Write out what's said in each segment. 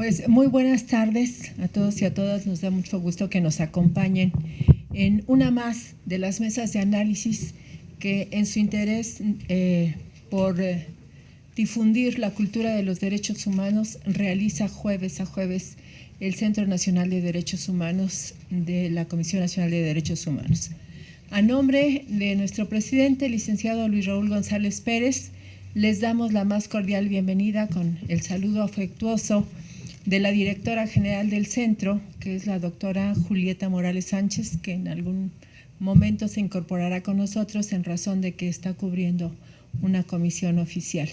Pues muy buenas tardes a todos y a todas. Nos da mucho gusto que nos acompañen en una más de las mesas de análisis que en su interés por difundir la cultura de los derechos humanos realiza jueves a jueves el Centro Nacional de Derechos Humanos de la Comisión Nacional de Derechos Humanos. A nombre de nuestro presidente, licenciado Luis Raúl González Pérez, les damos la más cordial bienvenida con el saludo afectuoso de la directora general del centro, que es la doctora Julieta Morales Sánchez, que en algún momento se incorporará con nosotros en razón de que está cubriendo una comisión oficial,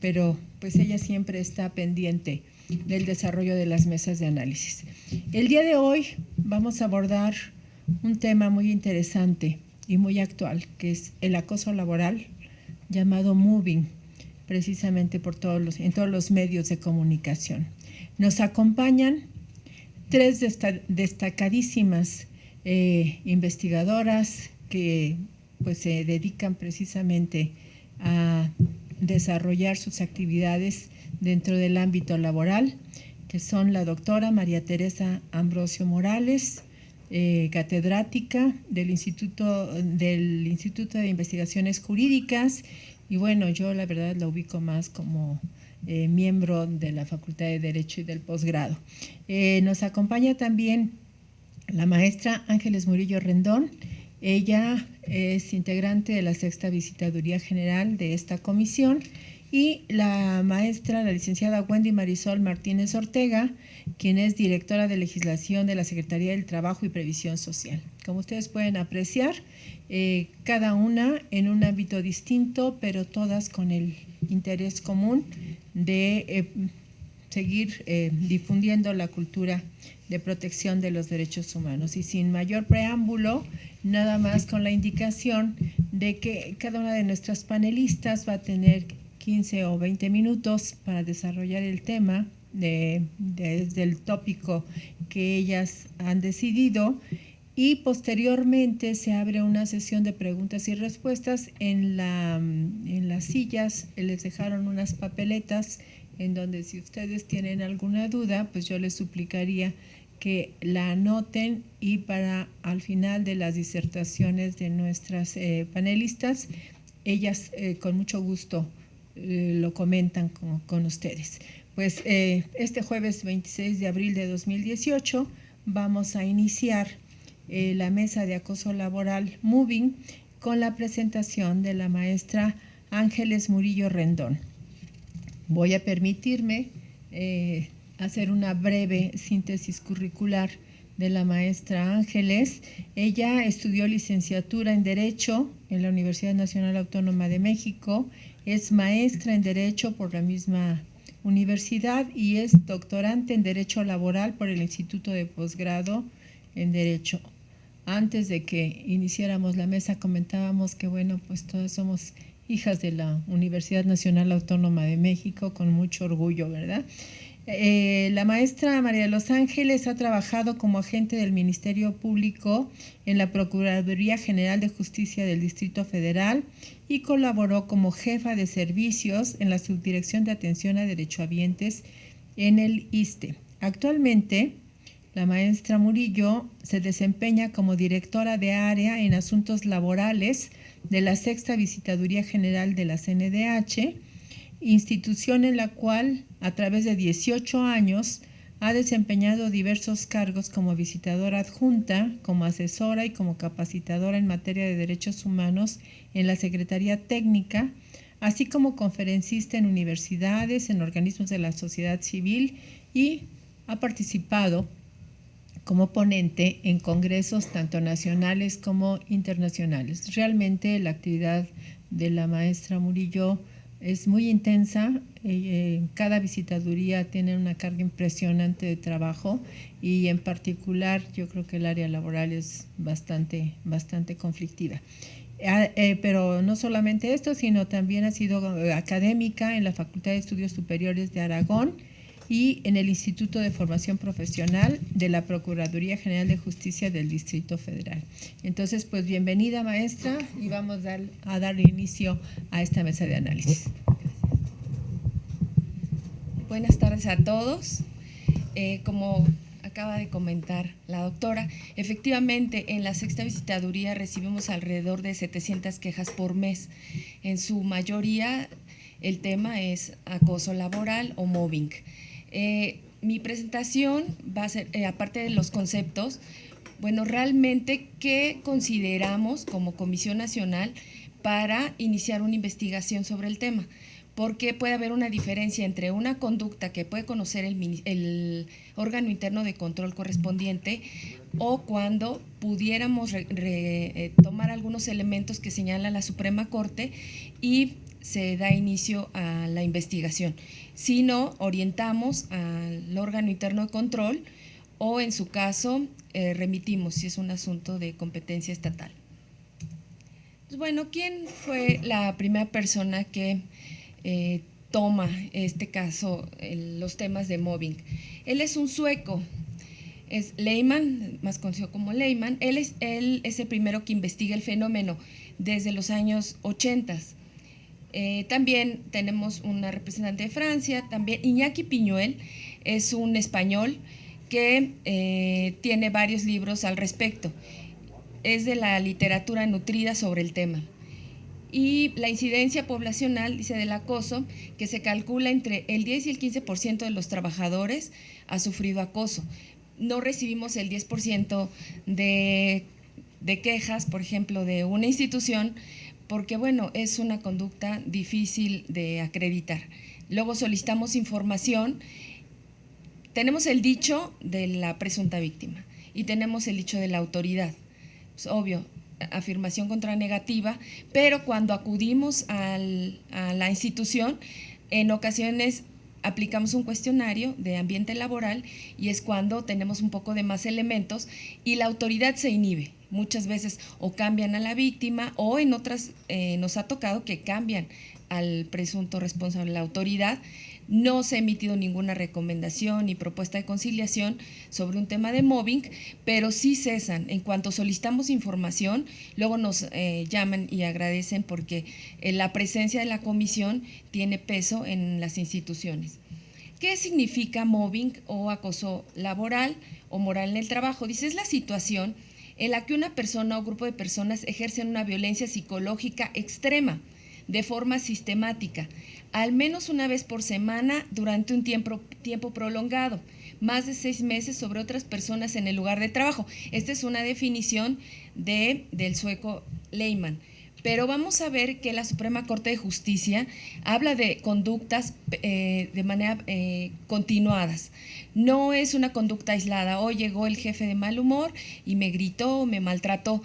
pero pues ella siempre está pendiente del desarrollo de las mesas de análisis. El día de hoy vamos a abordar un tema muy interesante y muy actual, que es el acoso laboral, llamado moving, precisamente en todos los medios de comunicación. Nos acompañan tres destacadísimas investigadoras que pues se dedican precisamente a desarrollar sus actividades dentro del ámbito laboral, que son la doctora María Teresa Ambrosio Morales, catedrática del Instituto de Investigaciones Jurídicas, y bueno, yo la verdad la ubico más como miembro de la Facultad de Derecho y del posgrado. Nos acompaña también la maestra Ángeles Murillo Rendón. Ella es integrante de la Sexta Visitaduría General de esta comisión, y la maestra, la licenciada Wendy Marisol Martínez Ortega, quien es directora de legislación de la Secretaría del Trabajo y Previsión Social. Como ustedes pueden apreciar, cada una en un ámbito distinto, pero todas con el interés común de seguir difundiendo la cultura de protección de los derechos humanos. Y sin mayor preámbulo, nada más con la indicación de que cada una de nuestras panelistas va a tener 15 o 20 minutos para desarrollar el tema desde el tópico que ellas han decidido, y posteriormente se abre una sesión de preguntas y respuestas. En las sillas les dejaron unas papeletas en donde, si ustedes tienen alguna duda, pues yo les suplicaría que la anoten, y para al final de las disertaciones de nuestras panelistas, ellas con mucho gusto lo comentan con ustedes. Pues este jueves 26 de abril de 2018 vamos a iniciar la mesa de acoso laboral Moving con la presentación de la maestra Ángeles Murillo Rendón. Voy a permitirme hacer una breve síntesis curricular de la maestra Ángeles. Ella estudió licenciatura en Derecho en la Universidad Nacional Autónoma de México, es maestra en Derecho por la misma universidad y es doctorante en Derecho Laboral por el Instituto de Posgrado en Derecho. Antes de que iniciáramos la mesa comentábamos que bueno, pues todas somos hijas de la Universidad Nacional Autónoma de México, con mucho orgullo, ¿verdad? La maestra María de los Ángeles ha trabajado como agente del Ministerio Público en la Procuraduría General de Justicia del Distrito Federal y colaboró como jefa de servicios en la Subdirección de Atención a Derechohabientes en el ISSSTE. Actualmente, la maestra Murillo se desempeña como directora de área en asuntos laborales de la Sexta Visitaduría General de la CNDH, institución en la cual, a través de 18 años, ha desempeñado diversos cargos como visitadora adjunta, como asesora y como capacitadora en materia de derechos humanos en la Secretaría Técnica, así como conferencista en universidades, en organismos de la sociedad civil, y ha participado como ponente en congresos tanto nacionales como internacionales. Realmente la actividad de la maestra Murillo es muy intensa. Cada visitaduría tiene una carga impresionante de trabajo, y en particular yo creo que el área laboral es bastante conflictiva. Pero no solamente esto, sino también ha sido académica en la Facultad de Estudios Superiores de Aragón y en el Instituto de Formación Profesional de la Procuraduría General de Justicia del Distrito Federal. Entonces, pues bienvenida, maestra, y vamos a dar inicio a esta mesa de análisis. Buenas tardes a todos. Como acaba de comentar la doctora, efectivamente en la sexta visitaduría recibimos alrededor de 700 quejas por mes. En su mayoría el tema es acoso laboral o mobbing. Mi presentación va a ser, aparte de los conceptos, bueno, realmente, ¿qué consideramos como Comisión Nacional para iniciar una investigación sobre el tema? Porque puede haber una diferencia entre una conducta que puede conocer el órgano interno de control correspondiente o cuando pudiéramos tomar algunos elementos que señala la Suprema Corte y se da inicio a la investigación. Si no, orientamos al órgano interno de control o en su caso remitimos si es un asunto de competencia estatal. Pues bueno, ¿quién fue la primera persona que toma este caso, los temas de mobbing? Él es un sueco, es Lehmann, más conocido como Lehmann. Él es el primero que investiga el fenómeno desde los años 80. También tenemos una representante de Francia, también Iñaki Piñuel es un español que tiene varios libros al respecto. Es de la literatura nutrida sobre el tema. Y la incidencia poblacional, dice, del acoso, que se calcula entre el 10 y el 15% de los trabajadores ha sufrido acoso. No recibimos el 10% de quejas, por ejemplo, de una institución, porque, bueno, es una conducta difícil de acreditar. Luego solicitamos información. Tenemos el dicho de la presunta víctima y tenemos el dicho de la autoridad. Es obvio, afirmación contra negativa, pero cuando acudimos a la institución, en ocasiones aplicamos un cuestionario de ambiente laboral y es cuando tenemos un poco de más elementos y la autoridad se inhibe. Muchas veces o cambian a la víctima o en otras nos ha tocado que cambian al presunto responsable. La autoridad no se ha emitido ninguna recomendación ni propuesta de conciliación sobre un tema de mobbing, pero sí cesan. En cuanto solicitamos información, luego nos llaman y agradecen porque la presencia de la comisión tiene peso en las instituciones. ¿Qué significa mobbing o acoso laboral o moral en el trabajo? Dice, es la situación en la que una persona o grupo de personas ejercen una violencia psicológica extrema de forma sistemática, al menos una vez por semana durante un tiempo prolongado, más de 6 meses sobre otras personas en el lugar de trabajo. Esta es una definición del sueco Lehmann. Pero vamos a ver que la Suprema Corte de Justicia habla de conductas de manera continuadas. No es una conducta aislada. Hoy llegó el jefe de mal humor y me gritó, me maltrató.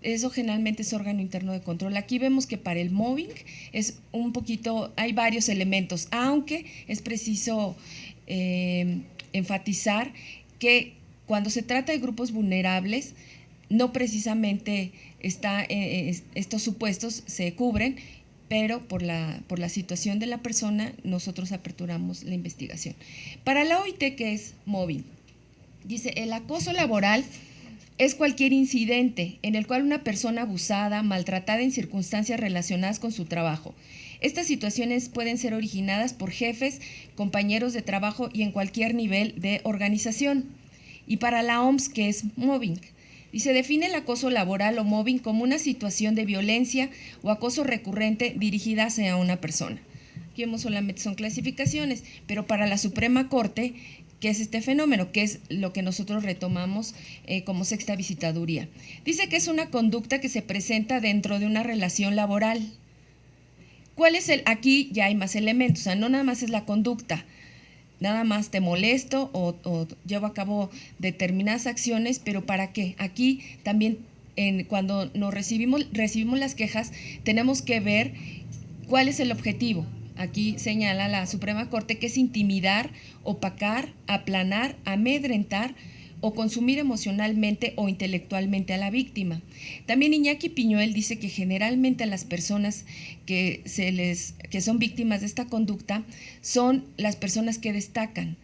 Eso generalmente es órgano interno de control. Aquí vemos que para el mobbing es un poquito, hay varios elementos, aunque es preciso enfatizar que cuando se trata de grupos vulnerables, no precisamente estos supuestos se cubren, pero por la situación de la persona nosotros aperturamos la investigación. Para la OIT, ¿qué es mobbing? Dice, el acoso laboral es cualquier incidente en el cual una persona abusada, maltratada en circunstancias relacionadas con su trabajo. Estas situaciones pueden ser originadas por jefes, compañeros de trabajo y en cualquier nivel de organización. Y para la OMS, ¿qué es mobbing? Y se define el acoso laboral o mobbing como una situación de violencia o acoso recurrente dirigida hacia una persona. Aquí vemos solamente son clasificaciones, pero para la Suprema Corte, ¿qué es este fenómeno? ¿Qué es lo que nosotros retomamos como sexta visitaduría? Dice que es una conducta que se presenta dentro de una relación laboral. ¿Cuál es el? Aquí ya hay más elementos, o sea, no nada más es la conducta, nada más te molesto o llevo a cabo determinadas acciones, pero ¿para qué? Aquí también cuando nos recibimos las quejas tenemos que ver cuál es el objetivo. Aquí señala la Suprema Corte que es intimidar, opacar, aplanar, amedrentar o consumir emocionalmente o intelectualmente a la víctima. También Iñaki Piñuel dice que generalmente a las personas que son víctimas de esta conducta son las personas que destacan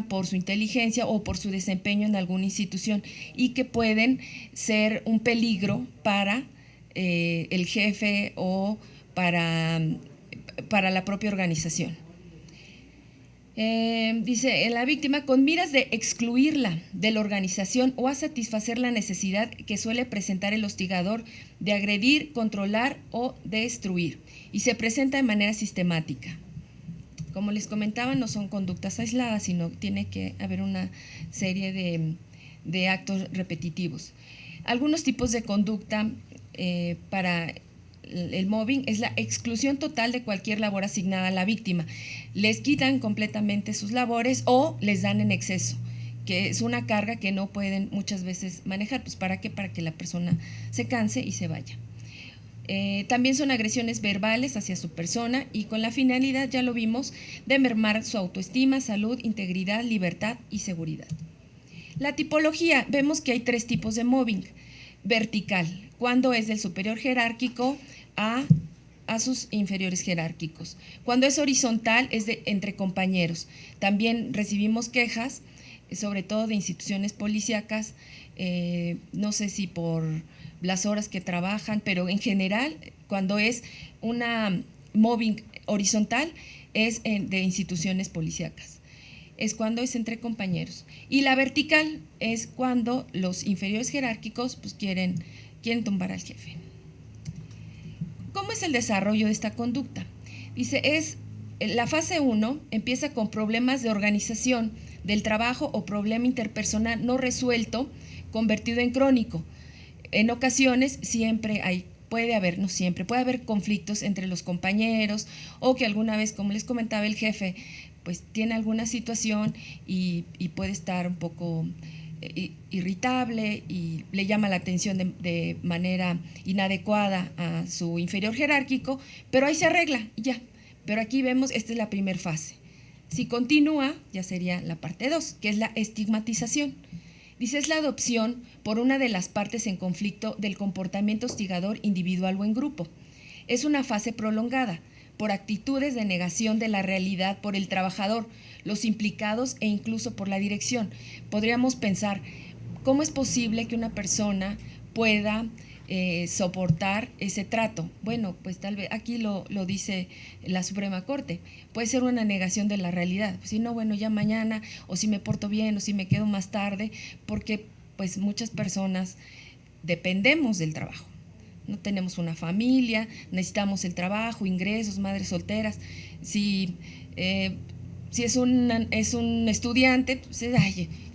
por su inteligencia o por su desempeño en alguna institución y que pueden ser un peligro para el jefe o para la propia organización. Dice, en la víctima, con miras de excluirla de la organización o a satisfacer la necesidad que suele presentar el hostigador de agredir, controlar o destruir, y se presenta de manera sistemática. Como les comentaba, no son conductas aisladas, sino tiene que haber una serie de actos repetitivos. Algunos tipos de conducta para el mobbing es la exclusión total de cualquier labor asignada a la víctima. Les quitan completamente sus labores o les dan en exceso, que es una carga que no pueden muchas veces manejar. Pues ¿para qué? Para que la persona se canse y se vaya. También son agresiones verbales hacia su persona y con la finalidad, ya lo vimos, de mermar su autoestima, salud, integridad, libertad y seguridad. La tipología, vemos que hay 3 tipos de mobbing. Vertical, cuando es del superior jerárquico a sus inferiores jerárquicos. Cuando es horizontal, es entre compañeros. También recibimos quejas, sobre todo de instituciones policíacas, no sé si por las horas que trabajan, pero en general, cuando es una mobbing horizontal, es de instituciones policíacas. Es cuando es entre compañeros. Y la vertical es cuando los inferiores jerárquicos pues, quieren tumbar al jefe. ¿Cómo es el desarrollo de esta conducta? Dice, la fase 1 empieza con problemas de organización del trabajo o problema interpersonal no resuelto, convertido en crónico. En ocasiones puede haber conflictos entre los compañeros o que alguna vez, como les comentaba, el jefe pues tiene alguna situación y puede estar un poco irritable y le llama la atención de manera inadecuada a su inferior jerárquico, pero ahí se arregla ya. Pero aquí vemos, esta es la primera fase. Si continúa, ya sería la parte 2, que es la estigmatización. Dice, es la adopción por una de las partes en conflicto del comportamiento hostigador individual o en grupo. Es una fase prolongada por actitudes de negación de la realidad por el trabajador, los implicados e incluso por la dirección. Podríamos pensar, ¿cómo es posible que una persona pueda soportar ese trato? Bueno, pues tal vez aquí lo dice la Suprema Corte, puede ser una negación de la realidad. Si no, bueno, ya mañana, o si me porto bien, o si me quedo más tarde, porque pues muchas personas dependemos del trabajo. No tenemos una familia, necesitamos el trabajo, ingresos, madres solteras. Si es un estudiante, pues,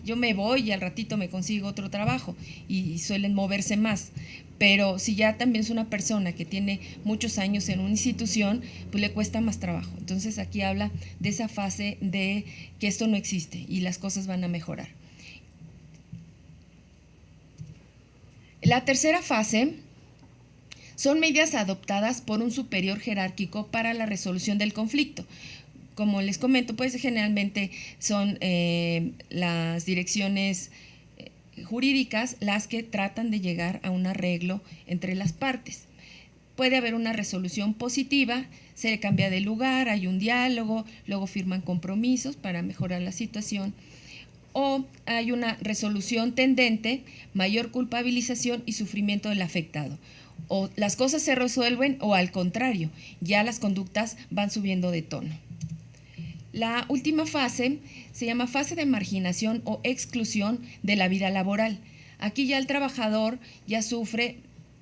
yo me voy y al ratito me consigo otro trabajo y suelen moverse más. Pero si ya también es una persona que tiene muchos años en una institución, pues le cuesta más trabajo. Entonces aquí habla de esa fase de que esto no existe y las cosas van a mejorar. La tercera fase son medidas adoptadas por un superior jerárquico para la resolución del conflicto. Como les comento, pues generalmente son las direcciones jurídicas las que tratan de llegar a un arreglo entre las partes. Puede haber una resolución positiva, se le cambia de lugar, hay un diálogo, luego firman compromisos para mejorar la situación, o hay una resolución tendente, mayor culpabilización y sufrimiento del afectado. O las cosas se resuelven o al contrario, ya las conductas van subiendo de tono. La última fase se llama fase de marginación o exclusión de la vida laboral. Aquí ya el trabajador ya sufre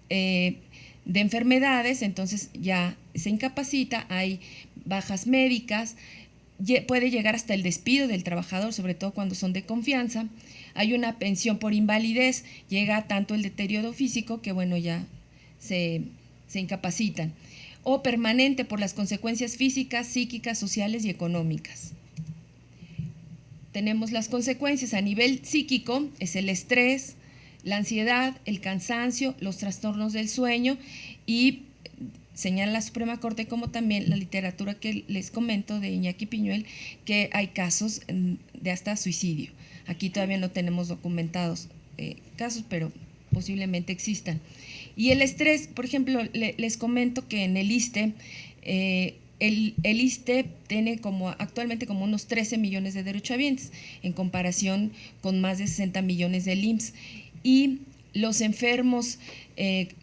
de enfermedades, entonces ya se incapacita, hay bajas médicas, puede llegar hasta el despido del trabajador, sobre todo cuando son de confianza. Hay una pensión por invalidez, llega tanto el deterioro físico que bueno, ya se incapacitan, o permanente por las consecuencias físicas, psíquicas, sociales y económicas. Tenemos las consecuencias a nivel psíquico, es el estrés, la ansiedad, el cansancio, los trastornos del sueño y señala la Suprema Corte, como también la literatura que les comento de Iñaki Piñuel, que hay casos de hasta suicidio. Aquí todavía no tenemos documentados casos, pero posiblemente existan. Y el estrés, por ejemplo, les comento que en el ISSSTE, el ISSSTE tiene actualmente como unos 13 millones de derechohabientes, en comparación con más de 60 millones del IMSS. Y los enfermos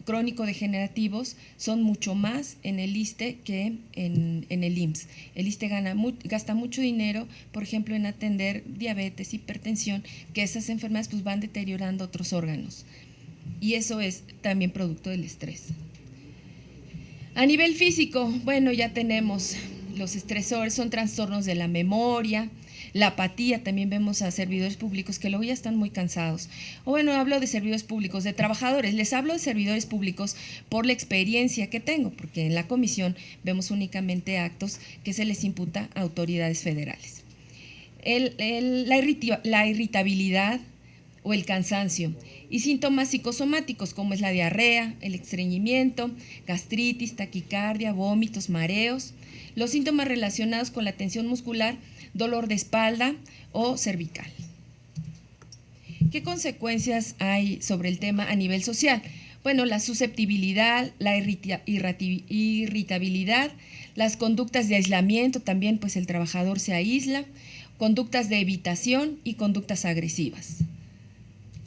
crónico-degenerativos son mucho más en el ISSSTE que en el IMSS. El ISSSTE gasta mucho dinero, por ejemplo, en atender diabetes, hipertensión, que esas enfermedades pues, van deteriorando otros órganos. Y eso es también producto del estrés. A nivel físico, bueno, ya tenemos los estresores, son trastornos de la memoria, la apatía, también vemos a servidores públicos que luego ya están muy cansados. O bueno, hablo de servidores públicos, de trabajadores, les hablo de servidores públicos por la experiencia que tengo, porque en la comisión vemos únicamente actos que se les imputa a autoridades federales. La irritabilidad o el cansancio y síntomas psicosomáticos como es la diarrea, el estreñimiento, gastritis, taquicardia, vómitos, mareos, los síntomas relacionados con la tensión muscular, dolor de espalda o cervical. ¿Qué consecuencias hay sobre el tema a nivel social? Bueno, la susceptibilidad, la irritabilidad, las conductas de aislamiento, también pues el trabajador se aísla, conductas de evitación y conductas agresivas.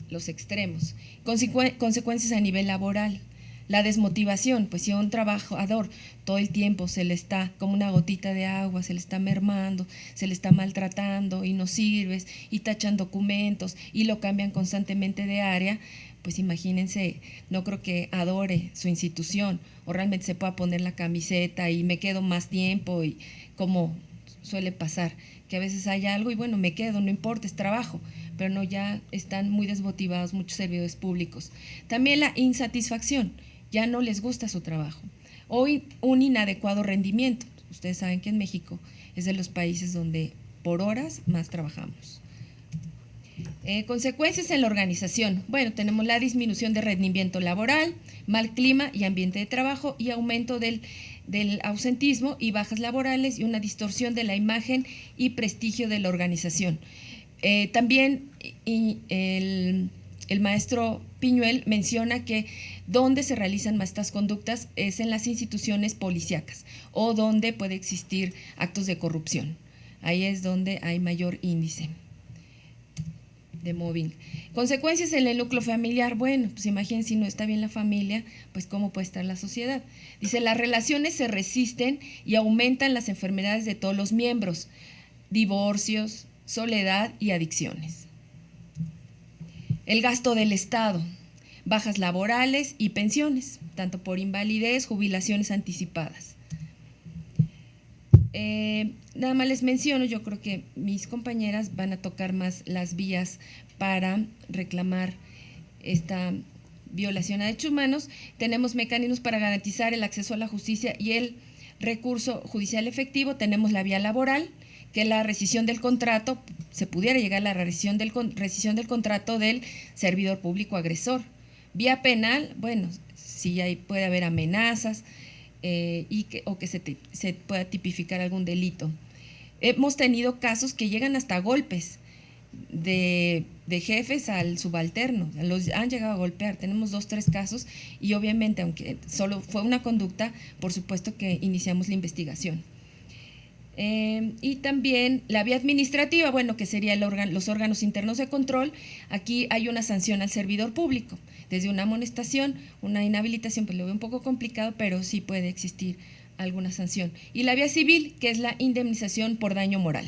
Los extremos. Consecuencias a nivel laboral. La desmotivación, pues si a un trabajador todo el tiempo se le está como una gotita de agua, se le está mermando, se le está maltratando y no sirves y tachan documentos y lo cambian constantemente de área, pues imagínense, no creo que adore su institución o realmente se pueda poner la camiseta y me quedo más tiempo y como suele pasar, que a veces hay algo y bueno, me quedo, no importa, es trabajo, pero no, ya están muy desmotivados muchos servidores públicos. También la insatisfacción, ya no les gusta su trabajo, o un inadecuado rendimiento. Ustedes saben que en México es de los países donde por horas más trabajamos. Consecuencias en la organización. Bueno, tenemos la disminución de rendimiento laboral, mal clima y ambiente de trabajo y aumento del ausentismo y bajas laborales y una distorsión de la imagen y prestigio de la organización. También el maestro Piñuel menciona que donde se realizan más estas conductas es en las instituciones policíacas o donde puede existir actos de corrupción. Ahí es donde hay mayor índice de mobbing. Consecuencias en el núcleo familiar. Bueno, pues imaginen si no está bien la familia, pues cómo puede estar la sociedad. Dice, las relaciones se resisten y aumentan las enfermedades de todos los miembros, divorcios, soledad y adicciones. El gasto del Estado, bajas laborales y pensiones, tanto por invalidez, jubilaciones anticipadas. Nada más les menciono, yo creo que mis compañeras van a tocar más las vías para reclamar esta violación a derechos humanos. Tenemos mecanismos para garantizar el acceso a la justicia y el recurso judicial efectivo. Tenemos la vía laboral, que la rescisión del contrato, se pudiera llegar a la rescisión del contrato del servidor público agresor. Vía penal, bueno, sí puede haber amenazas o que se pueda tipificar algún delito. Hemos tenido casos que llegan hasta golpes de jefes al subalterno, los han llegado a golpear. Tenemos 2, 3 casos y obviamente, aunque solo fue una conducta, por supuesto que iniciamos la investigación. Y también la vía administrativa, bueno, que sería los órganos internos de control. Aquí hay una sanción al servidor público, desde una amonestación, una inhabilitación, pues lo veo un poco complicado, pero sí puede existir alguna sanción. Y la vía civil, que es la indemnización por daño moral.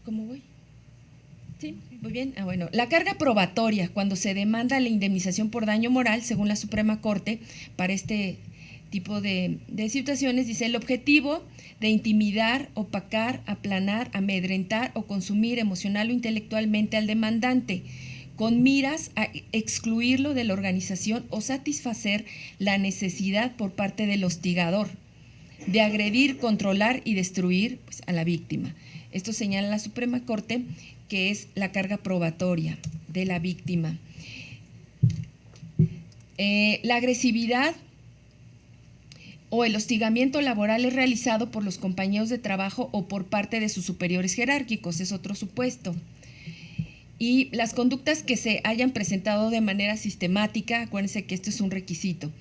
¿Cómo voy? Sí, muy bien. Bueno, la carga probatoria, cuando se demanda la indemnización por daño moral, según la Suprema Corte, para este tipo de situaciones, dice el objetivo de intimidar, opacar, aplanar, amedrentar o consumir emocional o intelectualmente al demandante, con miras a excluirlo de la organización o satisfacer la necesidad por parte del hostigador de agredir, controlar y destruir pues, a la víctima. Esto señala la Suprema Corte, que es la carga probatoria de la víctima. La agresividad o el hostigamiento laboral es realizado por los compañeros de trabajo o por parte de sus superiores jerárquicos, es otro supuesto. Y las conductas que se hayan presentado de manera sistemática, acuérdense que esto es un requisito.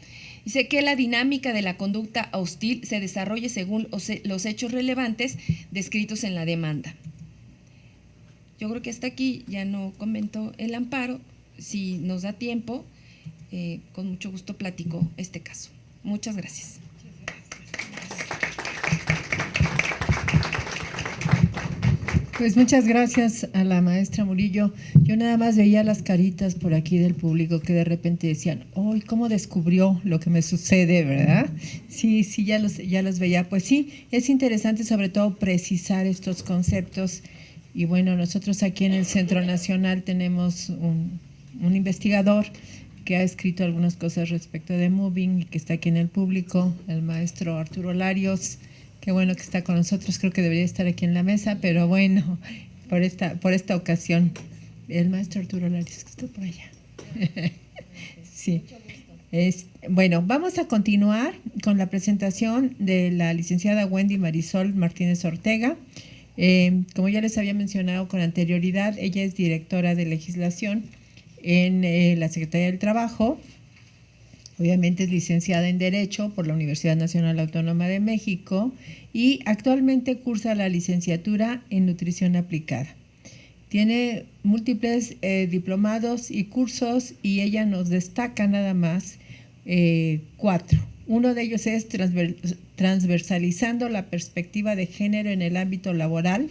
Dice que la dinámica de la conducta hostil se desarrolle según los hechos relevantes descritos en la demanda. Yo creo que hasta aquí ya no comento el amparo. Si nos da tiempo, con mucho gusto platico este caso. Muchas gracias. Pues muchas gracias a la maestra Murillo. Yo nada más veía las caritas por aquí del público que de repente decían, ¡ay, cómo descubrió lo que me sucede!, ¿verdad? Sí, ya los veía. Pues sí, es interesante sobre todo precisar estos conceptos. Y bueno, nosotros aquí en el Centro Nacional tenemos un investigador que ha escrito algunas cosas respecto de Moving y que está aquí en el público, el maestro Arturo Larios. Qué bueno que está con nosotros, creo que debería estar aquí en la mesa, pero bueno, por esta ocasión, el maestro Arturo Larios, que está por allá. Sí. Bueno, vamos a continuar con la presentación de la licenciada Wendy Marisol Martínez Ortega. Como ya les había mencionado con anterioridad, ella es directora de legislación en la Secretaría del Trabajo. Obviamente es licenciada en Derecho por la Universidad Nacional Autónoma de México y actualmente cursa la licenciatura en Nutrición Aplicada. Tiene múltiples diplomados y cursos y ella nos destaca nada más 4. Uno de ellos es transversalizando la perspectiva de género en el ámbito laboral,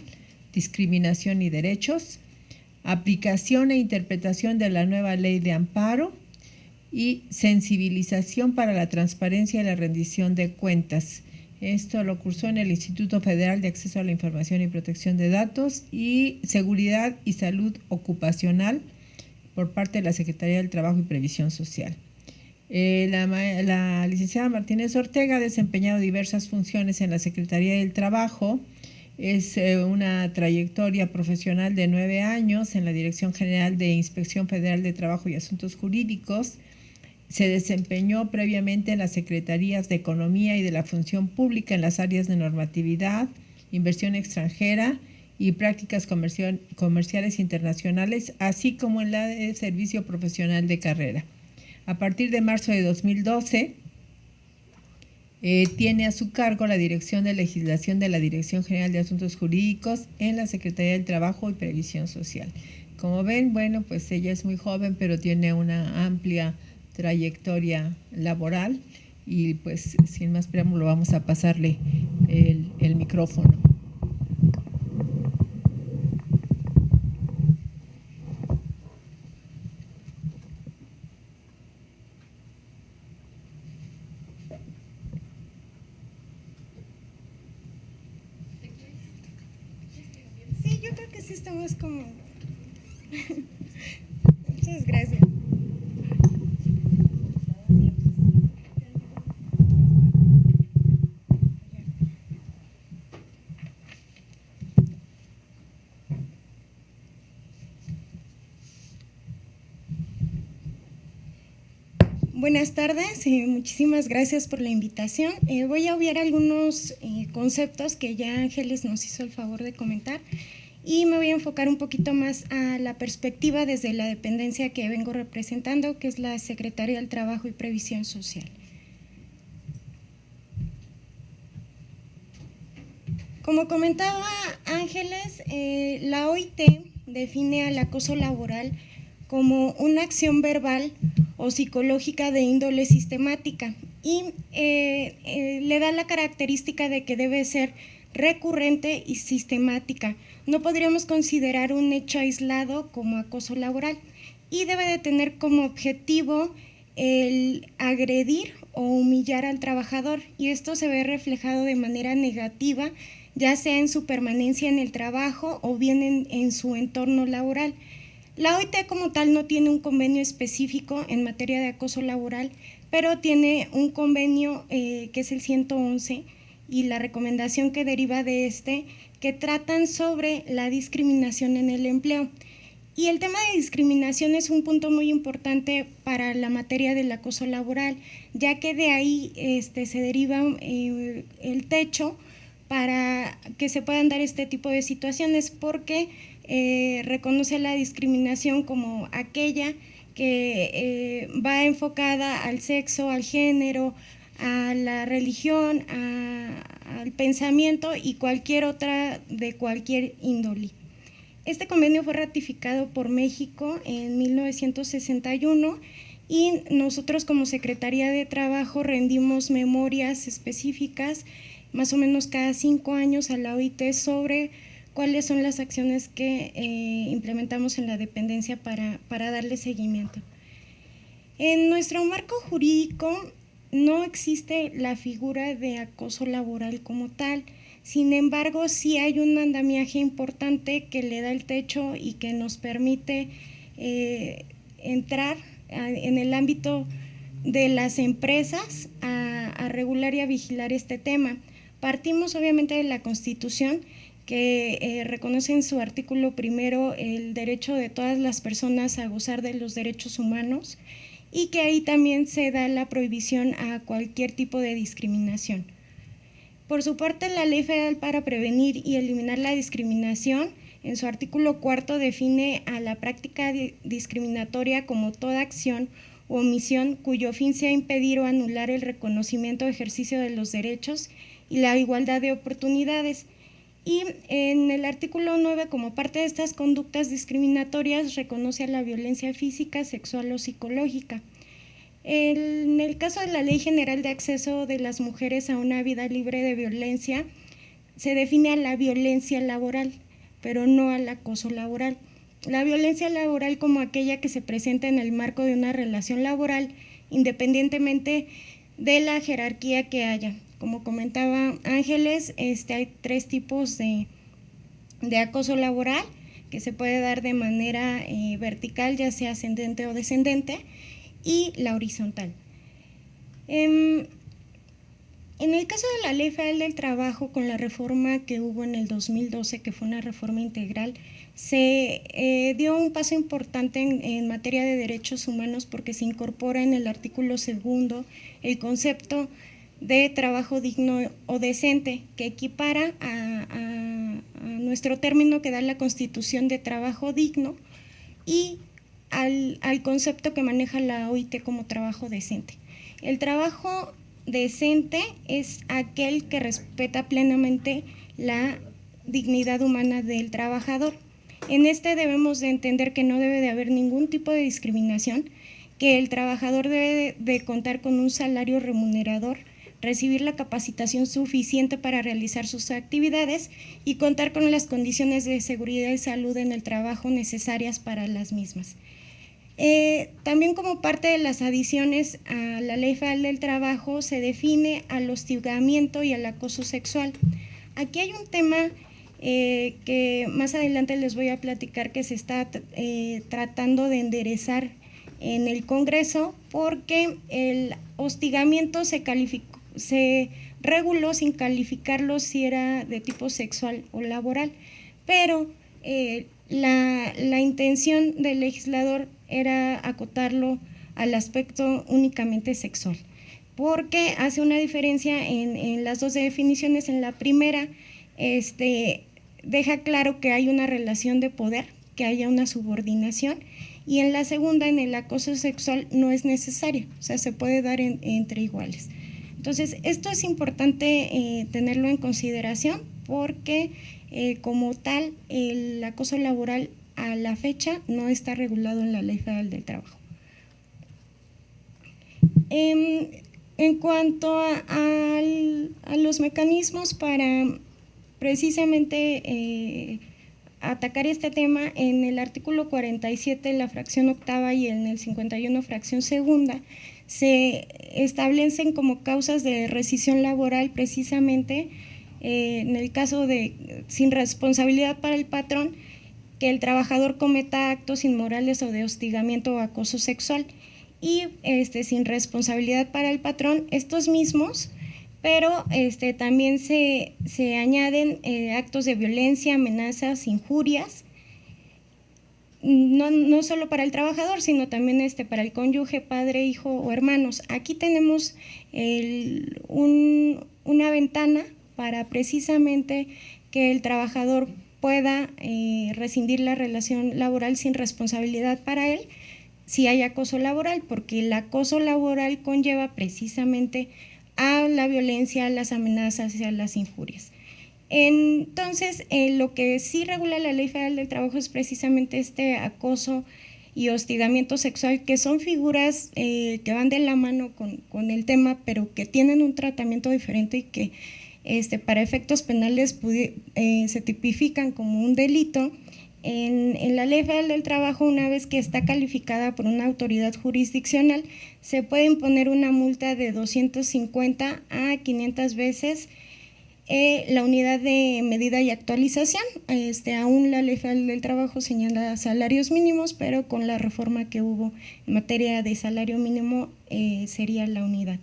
discriminación y derechos, aplicación e interpretación de la nueva ley de amparo, y sensibilización para la transparencia y la rendición de cuentas. Esto lo cursó en el Instituto Federal de Acceso a la Información y Protección de Datos y Seguridad y Salud Ocupacional por parte de la Secretaría del Trabajo y Previsión Social. La licenciada Martínez Ortega ha desempeñado diversas funciones en la Secretaría del Trabajo. Es una trayectoria profesional de 9 años en la Dirección General de Inspección Federal de Trabajo y Asuntos Jurídicos. Se desempeñó previamente en las Secretarías de Economía y de la Función Pública en las áreas de normatividad, inversión extranjera y prácticas comerciales internacionales, así como en la de servicio profesional de carrera. A partir de marzo de 2012, tiene a su cargo la Dirección de Legislación de la Dirección General de Asuntos Jurídicos en la Secretaría del Trabajo y Previsión Social. Como ven, bueno, pues ella es muy joven, pero tiene una amplia trayectoria laboral y pues sin más preámbulo vamos a pasarle el micrófono. Sí, yo creo que sí estamos como... Muchas gracias. Buenas tardes, muchísimas gracias por la invitación. Voy a obviar algunos conceptos que ya Ángeles nos hizo el favor de comentar y me voy a enfocar un poquito más a la perspectiva desde la dependencia que vengo representando, que es la Secretaría del Trabajo y Previsión Social. Como comentaba Ángeles, la OIT define al acoso laboral como una acción verbal o psicológica de índole sistemática y le da la característica de que debe ser recurrente y sistemática. No podríamos considerar un hecho aislado como acoso laboral y debe de tener como objetivo el agredir o humillar al trabajador y esto se ve reflejado de manera negativa, ya sea en su permanencia en el trabajo o bien en su entorno laboral. La OIT como tal no tiene un convenio específico en materia de acoso laboral, pero tiene un convenio que es el 111 y la recomendación que deriva de este, que tratan sobre la discriminación en el empleo. Y el tema de discriminación es un punto muy importante para la materia del acoso laboral, ya que de ahí se deriva el techo para que se puedan dar este tipo de situaciones, porque reconoce la discriminación como aquella que va enfocada al sexo, al género, a la religión, al pensamiento y cualquier otra de cualquier índole. Este convenio fue ratificado por México en 1961 y nosotros como Secretaría de Trabajo rendimos memorias específicas más o menos cada 5 años a la OIT sobre cuáles son las acciones que implementamos en la dependencia para darle seguimiento. En nuestro marco jurídico no existe la figura de acoso laboral como tal. Sin embargo, sí hay un andamiaje importante que le da el techo y que nos permite entrar en el ámbito de las empresas a regular y a vigilar este tema. Partimos obviamente de la Constitución, que reconoce en su artículo primero el derecho de todas las personas a gozar de los derechos humanos y que ahí también se da la prohibición a cualquier tipo de discriminación. Por su parte, la Ley Federal para Prevenir y Eliminar la Discriminación, en su artículo 4 define a la práctica discriminatoria como toda acción o omisión cuyo fin sea impedir o anular el reconocimiento o ejercicio de los derechos y la igualdad de oportunidades. Y en el artículo 9, como parte de estas conductas discriminatorias, reconoce a la violencia física, sexual o psicológica. En el caso de la Ley General de Acceso de las Mujeres a una Vida Libre de Violencia, se define a la violencia laboral, pero no al acoso laboral. La violencia laboral como aquella que se presenta en el marco de una relación laboral, independientemente de la jerarquía que haya. Como comentaba Ángeles, hay 3 tipos de acoso laboral que se puede dar de manera vertical, ya sea ascendente o descendente, y la horizontal. En el caso de la Ley Federal del Trabajo, con la reforma que hubo en el 2012, que fue una reforma integral, se dio un paso importante en materia de derechos humanos porque se incorpora en el artículo 2 el concepto de trabajo digno o decente, que equipara a nuestro término que da la Constitución de trabajo digno y al concepto que maneja la OIT como trabajo decente. El trabajo decente es aquel que respeta plenamente la dignidad humana del trabajador. En este debemos de entender que no debe de haber ningún tipo de discriminación, que el trabajador debe de contar con un salario remunerador, recibir la capacitación suficiente para realizar sus actividades y contar con las condiciones de seguridad y salud en el trabajo necesarias para las mismas. También como parte de las adiciones a la Ley Federal del Trabajo se define al hostigamiento y al acoso sexual. Aquí hay un tema que más adelante les voy a platicar que se está tratando de enderezar en el Congreso porque el hostigamiento se reguló sin calificarlo si era de tipo sexual o laboral, pero la intención del legislador era acotarlo al aspecto únicamente sexual, porque hace una diferencia en las 2 definiciones. En la primera deja claro que hay una relación de poder, que haya una subordinación, y en la segunda, en el acoso sexual, no es necesario, o sea, se puede dar entre iguales. Entonces, esto es importante tenerlo en consideración porque como tal el acoso laboral a la fecha no está regulado en la Ley Federal del Trabajo. En cuanto a los mecanismos para precisamente atacar este tema, en el artículo 47, la fracción octava y en el 51, fracción segunda, se establecen como causas de rescisión laboral precisamente en el caso de sin responsabilidad para el patrón, que el trabajador cometa actos inmorales o de hostigamiento o acoso sexual, y sin responsabilidad para el patrón estos mismos, pero también se añaden actos de violencia, amenazas, injurias, no solo para el trabajador, sino también para el cónyuge, padre, hijo o hermanos. Aquí tenemos una ventana para precisamente que el trabajador pueda rescindir la relación laboral sin responsabilidad para él si hay acoso laboral, porque el acoso laboral conlleva precisamente a la violencia, a las amenazas y a las injurias. Entonces, lo que sí regula la Ley Federal del Trabajo es precisamente este acoso y hostigamiento sexual, que son figuras que van de la mano con el tema, pero que tienen un tratamiento diferente y que para efectos penales se tipifican como un delito. En la Ley Federal del Trabajo, una vez que está calificada por una autoridad jurisdiccional, se puede imponer una multa de 250 a 500 veces la unidad de medida y actualización. Aún la Ley Federal del Trabajo señala salarios mínimos, pero con la reforma que hubo en materia de salario mínimo sería la unidad.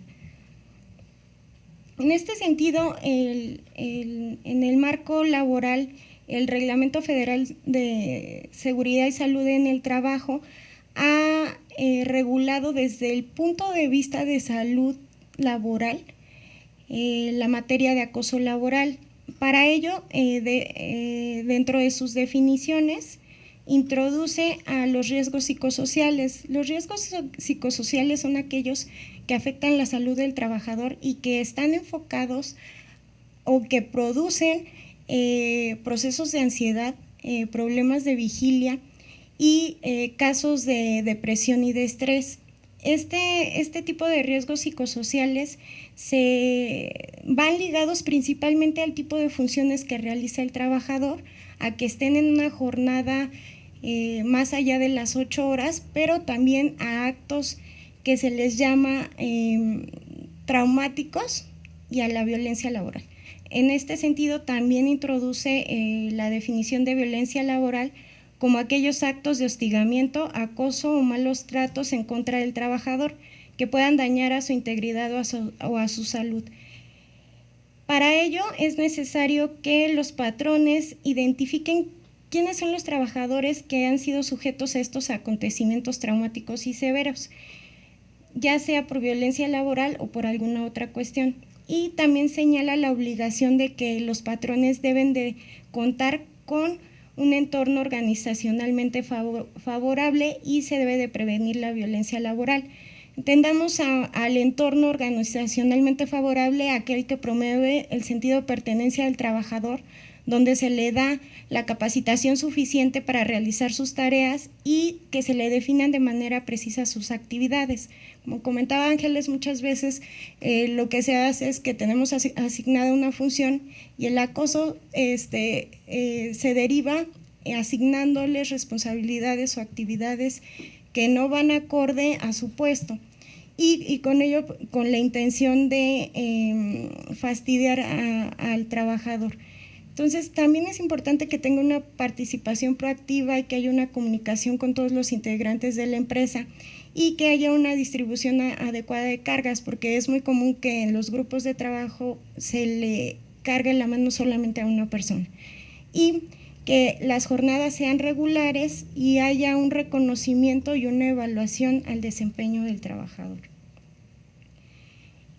En este sentido, en el marco laboral, el Reglamento Federal de Seguridad y Salud en el Trabajo ha regulado desde el punto de vista de salud laboral la materia de acoso laboral. Para ello, dentro de sus definiciones, introduce a los riesgos psicosociales. Los riesgos psicosociales son aquellos que afectan la salud del trabajador y que están enfocados o que producen procesos de ansiedad, problemas de vigilia y casos de depresión y de estrés. Este tipo de riesgos psicosociales van ligados principalmente al tipo de funciones que realiza el trabajador, a que estén en una jornada más allá de las 8 horas, pero también a actos que se les llama traumáticos y a la violencia laboral. En este sentido, también introduce la definición de violencia laboral como aquellos actos de hostigamiento, acoso o malos tratos en contra del trabajador que puedan dañar a su integridad o a su salud. Para ello es necesario que los patrones identifiquen quiénes son los trabajadores que han sido sujetos a estos acontecimientos traumáticos y severos, ya sea por violencia laboral o por alguna otra cuestión. Y también señala la obligación de que los patrones deben de contar con un entorno organizacionalmente favorable y se debe de prevenir la violencia laboral. Entendamos al entorno organizacionalmente favorable aquel que promueve el sentido de pertenencia del trabajador, donde se le da la capacitación suficiente para realizar sus tareas y que se le definan de manera precisa sus actividades. Como comentaba Ángeles, muchas veces lo que se hace es que tenemos asignada una función y el acoso se deriva asignándoles responsabilidades o actividades que no van acorde a su puesto y con ello con la intención de fastidiar al trabajador. Entonces, también es importante que tenga una participación proactiva y que haya una comunicación con todos los integrantes de la empresa y que haya una distribución adecuada de cargas, porque es muy común que en los grupos de trabajo se le cargue la mano solamente a una persona. Y que las jornadas sean regulares y haya un reconocimiento y una evaluación al desempeño del trabajador.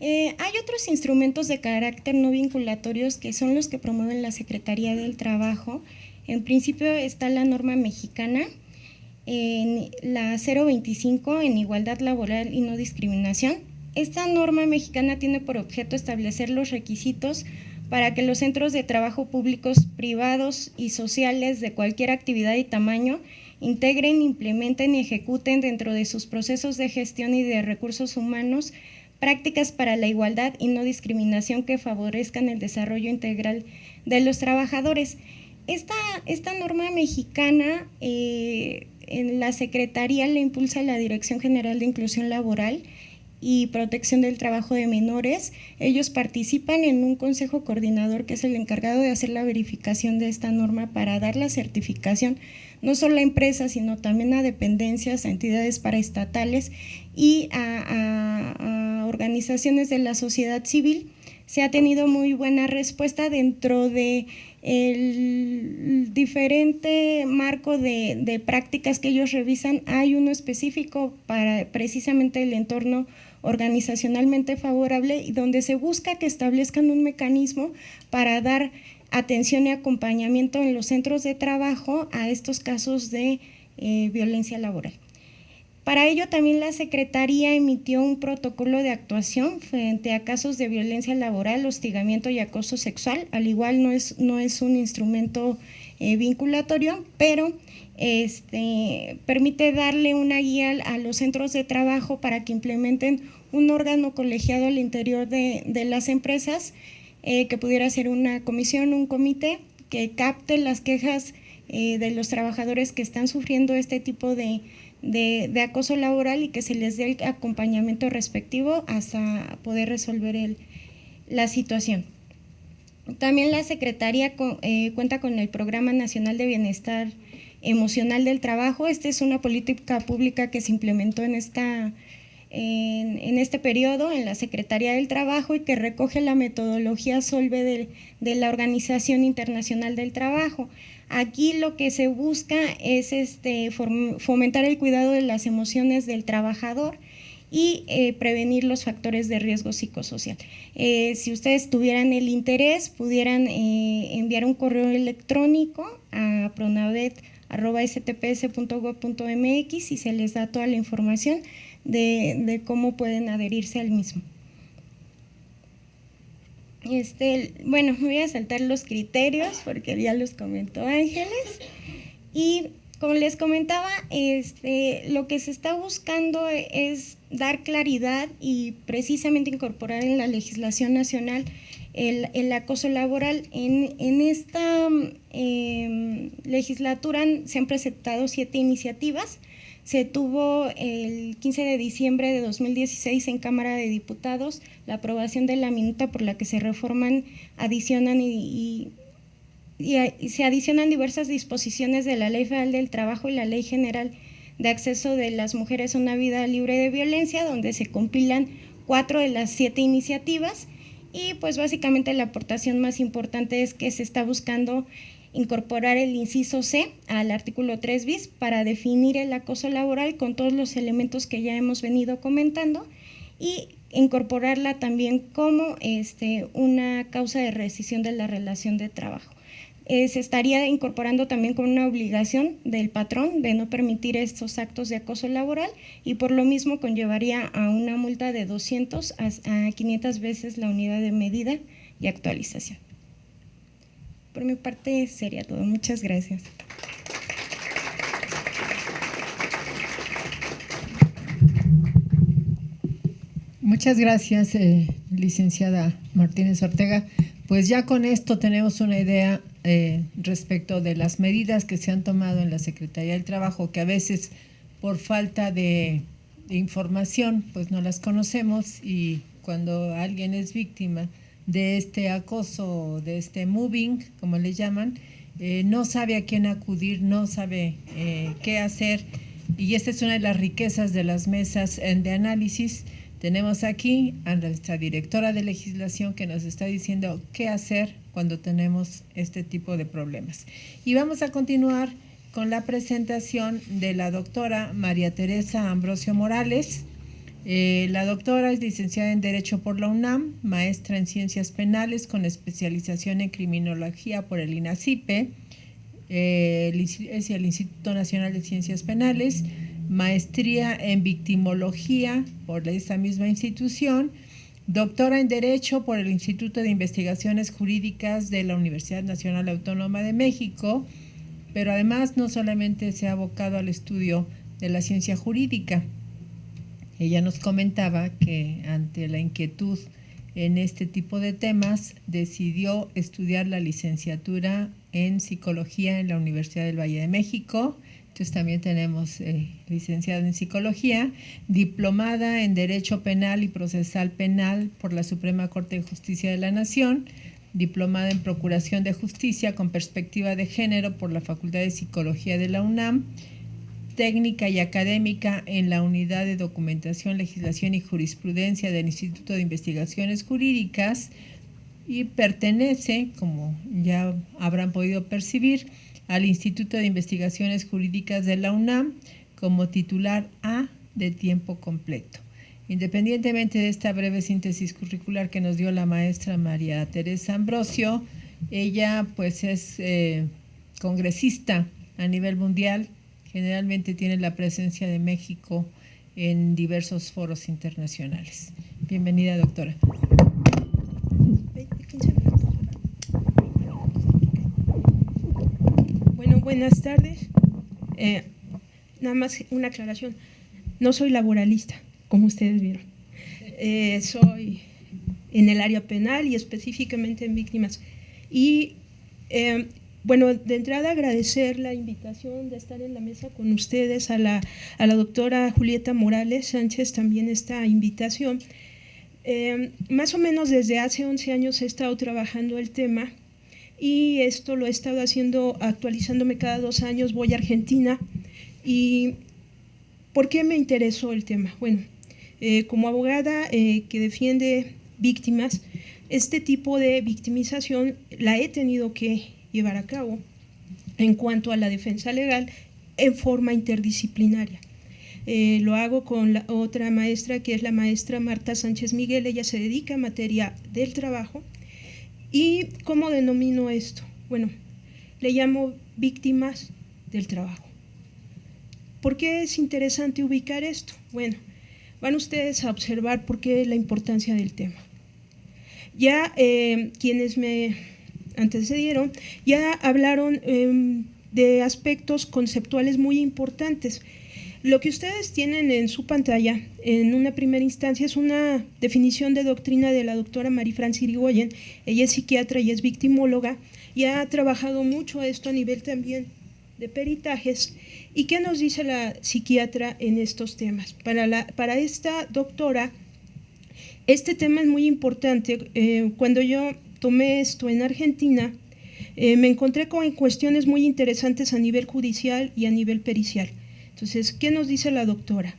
Hay otros instrumentos de carácter no vinculatorios que son los que promueven la Secretaría del Trabajo. En principio está la norma mexicana, la 025 en igualdad laboral y no discriminación. Esta norma mexicana tiene por objeto establecer los requisitos para que los centros de trabajo públicos, privados y sociales de cualquier actividad y tamaño integren, implementen y ejecuten dentro de sus procesos de gestión y de recursos humanos prácticas para la igualdad y no discriminación que favorezcan el desarrollo integral de los trabajadores. Esta norma mexicana en la Secretaría la impulsa la Dirección General de Inclusión Laboral y Protección del Trabajo de Menores. Ellos participan en un consejo coordinador que es el encargado de hacer la verificación de esta norma para dar la certificación no solo a empresas, sino también a dependencias, a entidades paraestatales y a organizaciones de la sociedad civil. Se ha tenido muy buena respuesta dentro de el diferente marco de prácticas que ellos revisan. Hay uno específico para precisamente el entorno organizacionalmente favorable y donde se busca que establezcan un mecanismo para dar atención y acompañamiento en los centros de trabajo a estos casos de violencia laboral. Para ello también la Secretaría emitió un protocolo de actuación frente a casos de violencia laboral, hostigamiento y acoso sexual. Al igual no es un instrumento vinculatorio, pero permite darle una guía a los centros de trabajo para que implementen un órgano colegiado al interior de las empresas, que pudiera ser una comisión, un comité, que capte las quejas de los trabajadores que están sufriendo este tipo de acoso laboral y que se les dé el acompañamiento respectivo hasta poder resolver la situación. También la Secretaría cuenta con el Programa Nacional de Bienestar Emocional del Trabajo. Esta es una política pública que se implementó en este periodo en la Secretaría del Trabajo y que recoge la metodología SOLVE de la Organización Internacional del Trabajo. Aquí lo que se busca es fomentar el cuidado de las emociones del trabajador y prevenir los factores de riesgo psicosocial. Si ustedes tuvieran el interés, pudieran enviar un correo electrónico a pronavet@stps.gov.mx y se les da toda la información de cómo pueden adherirse al mismo. Bueno, me voy a saltar los criterios porque ya los comentó Ángeles. Y como les comentaba, lo que se está buscando es dar claridad y precisamente incorporar en la legislación nacional el acoso laboral. En esta legislatura se han presentado 7 iniciativas. Se tuvo el 15 de diciembre de 2016 en Cámara de Diputados la aprobación de la minuta por la que se reforman, adicionan y se adicionan diversas disposiciones de la Ley Federal del Trabajo y la Ley General de Acceso de las Mujeres a una Vida Libre de Violencia, donde se compilan 4 de las 7 iniciativas. Y pues básicamente la aportación más importante es que se está buscando incorporar el inciso C al artículo 3 bis para definir el acoso laboral con todos los elementos que ya hemos venido comentando y incorporarla también como una causa de rescisión de la relación de trabajo. Se estaría incorporando también con una obligación del patrón de no permitir estos actos de acoso laboral y por lo mismo conllevaría a una multa de 200 a 500 veces la unidad de medida y actualización. Por mi parte sería todo. Muchas gracias. Muchas gracias, licenciada Martínez Ortega. Pues ya con esto tenemos una idea respecto de las medidas que se han tomado en la Secretaría del Trabajo, que a veces por falta de información pues no las conocemos, y cuando alguien es víctima de este acoso, de este moving, como le llaman, no sabe a quién acudir, no sabe qué hacer, y esta es una de las riquezas de las mesas de análisis. Tenemos aquí a nuestra directora de legislación que nos está diciendo qué hacer cuando tenemos este tipo de problemas. Y vamos a continuar con la presentación de la doctora María Teresa Ambrosio Morales. La doctora es licenciada en Derecho por la UNAM, maestra en Ciencias Penales con especialización en Criminología por el INACIPE, es el Instituto Nacional de Ciencias Penales, maestría en Victimología por esta misma institución, doctora en Derecho por el Instituto de Investigaciones Jurídicas de la Universidad Nacional Autónoma de México, pero además no solamente se ha abocado al estudio de la ciencia jurídica. Ella nos comentaba que ante la inquietud en este tipo de temas decidió estudiar la licenciatura en Psicología en la Universidad del Valle de México. Entonces también tenemos licenciada en Psicología, diplomada en Derecho Penal y Procesal Penal por la Suprema Corte de Justicia de la Nación, diplomada en Procuración de Justicia con perspectiva de género por la Facultad de Psicología de la UNAM, técnica y académica en la Unidad de Documentación, Legislación y Jurisprudencia del Instituto de Investigaciones Jurídicas, y pertenece, como ya habrán podido percibir, al Instituto de Investigaciones Jurídicas de la UNAM como titular A de tiempo completo. Independientemente de esta breve síntesis curricular que nos dio la maestra María Teresa Ambrosio, ella pues es congresista a nivel mundial, generalmente tiene la presencia de México en diversos foros internacionales. Bienvenida, doctora. Bueno, buenas tardes. Nada más una aclaración. No soy laboralista, como ustedes vieron. Soy en el área penal y específicamente en víctimas. Y bueno, de entrada agradecer la invitación de estar en la mesa con ustedes, a la doctora Julieta Morales Sánchez también esta invitación. Más o menos desde hace 11 años he estado trabajando el tema y esto lo he estado haciendo, actualizándome cada 2 años, voy a Argentina. ¿Y por qué me interesó el tema? Bueno, como abogada que defiende víctimas, este tipo de victimización la he tenido que llevar a cabo en cuanto a la defensa legal en forma interdisciplinaria. Lo hago con la otra maestra, que es la maestra Marta Sánchez Miguel. Ella se dedica a materia del trabajo. ¿Y cómo denomino esto? Bueno, le llamo víctimas del trabajo. ¿Por qué es interesante ubicar esto? Bueno, van ustedes a observar por qué la importancia del tema. Ya quienes me antecedieron ya hablaron de aspectos conceptuales muy importantes. Lo que ustedes tienen en su pantalla, en una primera instancia, es una definición de doctrina de la doctora Marifranz Irigoyen. Ella es psiquiatra y es victimóloga y ha trabajado mucho esto a nivel también de peritajes. ¿Y qué nos dice la psiquiatra en estos temas? Para esta doctora, este tema es muy importante. Cuando yo tomé esto en Argentina, me encontré con cuestiones muy interesantes a nivel judicial y a nivel pericial. Entonces, ¿qué nos dice la doctora?